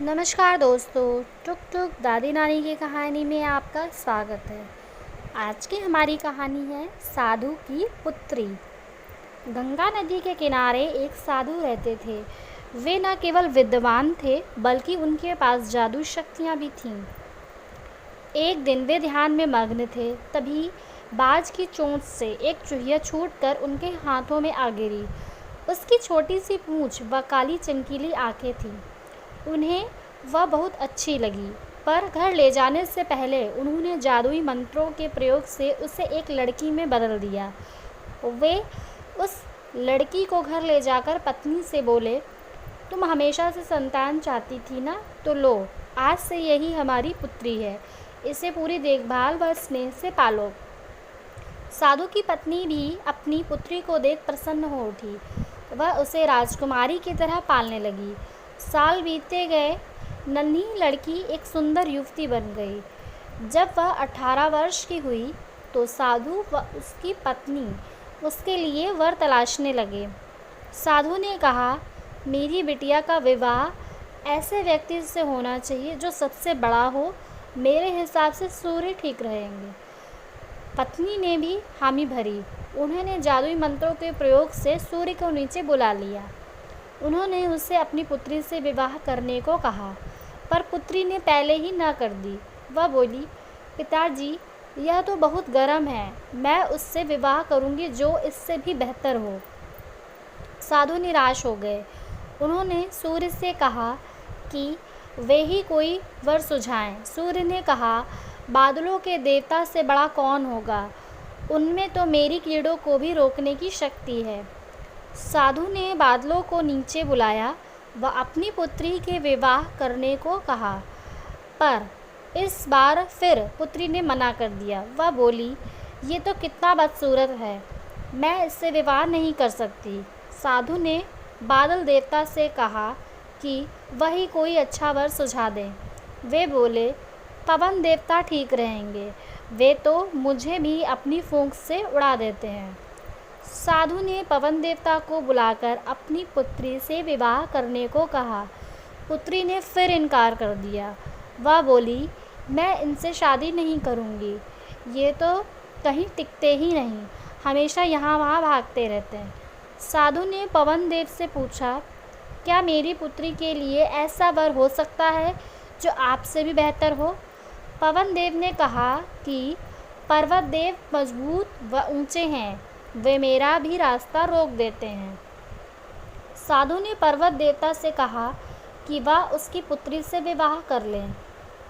नमस्कार दोस्तों, टुक टुक दादी नानी की कहानी में आपका स्वागत है। आज की हमारी कहानी है साधु की पुत्री। गंगा नदी के किनारे एक साधु रहते थे। वे न केवल विद्वान थे बल्कि उनके पास जादू शक्तियाँ भी थीं। एक दिन वे ध्यान में मग्न थे, तभी बाज की चोंच से एक चूहिया छूटकर उनके हाथों में आ गिरी। उसकी छोटी सी पूँछ व काली चमकीली आँखें थीं। उन्हें वह बहुत अच्छी लगी, पर घर ले जाने से पहले उन्होंने जादुई मंत्रों के प्रयोग से उसे एक लड़की में बदल दिया। वे उस लड़की को घर ले जाकर पत्नी से बोले, तुम हमेशा से संतान चाहती थी ना, तो लो, आज से यही हमारी पुत्री है। इसे पूरी देखभाल व स्नेह से पालो। साधु की पत्नी भी अपनी पुत्री को देख प्रसन्न हो उठी। वह उसे राजकुमारी की तरह पालने लगी। साल बीतते गए, नन्ही लड़की एक सुंदर युवती बन गई। जब वह 18 वर्ष की हुई तो साधु व उसकी पत्नी उसके लिए वर तलाशने लगे। साधु ने कहा, मेरी बिटिया का विवाह ऐसे व्यक्ति से होना चाहिए जो सबसे बड़ा हो। मेरे हिसाब से सूर्य ठीक रहेंगे। पत्नी ने भी हामी भरी। उन्होंने जादुई मंत्रों के प्रयोग से सूर्य को नीचे बुला लिया। उन्होंने उसे अपनी पुत्री से विवाह करने को कहा, पर पुत्री ने पहले ही ना कर दी। वह बोली, पिताजी, यह तो बहुत गर्म है। मैं उससे विवाह करूंगी जो इससे भी बेहतर हो। साधु निराश हो गए। उन्होंने सूर्य से कहा कि वे ही कोई वर सुझाएं। सूर्य ने कहा, बादलों के देवता से बड़ा कौन होगा? उनमें तो मेरी कीड़ों को भी रोकने की शक्ति है। साधु ने बादलों को नीचे बुलाया व अपनी पुत्री के विवाह करने को कहा, पर इस बार फिर पुत्री ने मना कर दिया। वह बोली, ये तो कितना बदसूरत है, मैं इससे विवाह नहीं कर सकती। साधु ने बादल देवता से कहा कि वही कोई अच्छा वर सुझा दें। वे बोले, पवन देवता ठीक रहेंगे, वे तो मुझे भी अपनी फूंक से उड़ा देते हैं। साधु ने पवन देवता को बुलाकर अपनी पुत्री से विवाह करने को कहा। पुत्री ने फिर इनकार कर दिया। वह बोली, मैं इनसे शादी नहीं करूँगी। ये तो कहीं टिकते ही नहीं, हमेशा यहाँ वहाँ भागते रहते हैं। साधु ने पवन देव से पूछा, क्या मेरी पुत्री के लिए ऐसा वर हो सकता है जो आपसे भी बेहतर हो? पवन देव ने कहा कि पर्वत देव मजबूत व ऊंचे हैं, वे मेरा भी रास्ता रोक देते हैं। साधु ने पर्वत देवता से कहा कि वह उसकी पुत्री से विवाह कर लें।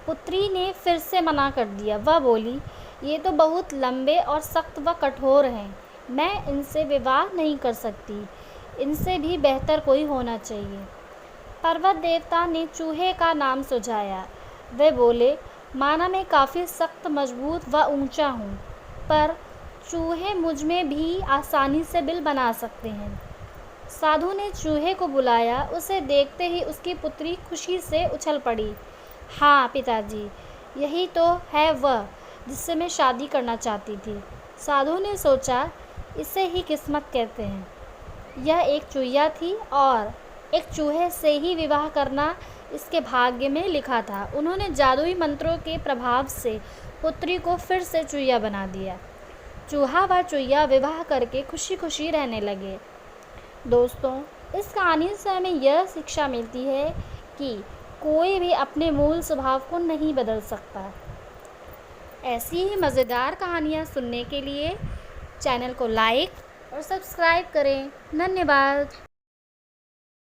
पुत्री ने फिर से मना कर दिया। वह बोली, ये तो बहुत लंबे और सख्त व कठोर हैं, मैं इनसे विवाह नहीं कर सकती। इनसे भी बेहतर कोई होना चाहिए। पर्वत देवता ने चूहे का नाम सुझाया। वे बोले, माना मैं काफ़ी सख्त, मजबूत व ऊंचा हूँ, पर चूहे मुझ में भी आसानी से बिल बना सकते हैं। साधु ने चूहे को बुलाया। उसे देखते ही उसकी पुत्री खुशी से उछल पड़ी। हाँ पिताजी, यही तो है वह जिससे मैं शादी करना चाहती थी। साधु ने सोचा, इसे ही किस्मत कहते हैं। यह एक चूहिया थी और एक चूहे से ही विवाह करना इसके भाग्य में लिखा था। उन्होंने जादुई मंत्रों के प्रभाव से पुत्री को फिर से चूहिया बना दिया। चूहा व चूहिया विवाह करके खुशी खुशी रहने लगे। दोस्तों, इस कहानी से हमें यह शिक्षा मिलती है कि कोई भी अपने मूल स्वभाव को नहीं बदल सकता। ऐसी ही मज़ेदार कहानियाँ सुनने के लिए चैनल को लाइक और सब्सक्राइब करें। धन्यवाद।